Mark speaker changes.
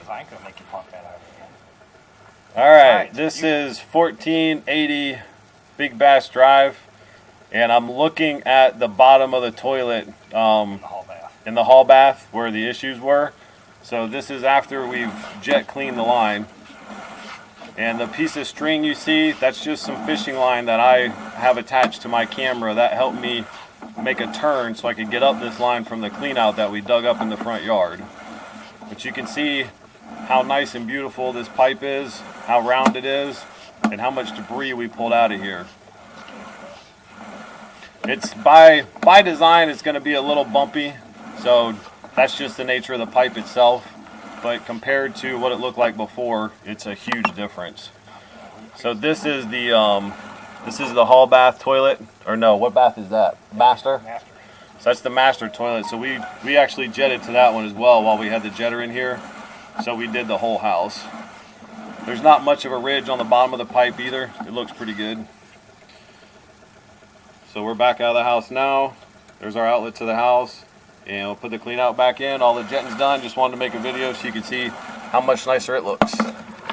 Speaker 1: because I ain't gonna make you pump that out again.
Speaker 2: All right, this is 1480 Big Bass Drive, and I'm looking at the bottom of the toilet
Speaker 1: The whole bath.
Speaker 2: in the hall bath where the issues were. So this is after we've jet cleaned the line. And the piece of string you see, that's just some fishing line that I have attached to my camera. That helped me make a turn so I could get up this line from the clean out that we dug up in the front yard. But you can see how nice and beautiful this pipe is, how round it is, and how much debris we pulled out of here. It's by design, it's going to be a little bumpy, so that's just the nature of the pipe itself. But compared to what it looked like before, it's a huge difference. So this is the hall bath toilet, or no, what bath is that? Master?
Speaker 1: Master.
Speaker 2: So that's the master toilet. So we actually jetted to that one as well while we had the jetter in here. So we did the whole house. There's not much of a ridge on the bottom of the pipe either. It looks pretty good. So we're back out of the house now. There's our outlet to the house. And we'll put the clean out back in. All the jetting's done. Just wanted to make a video so you can see how much nicer it looks.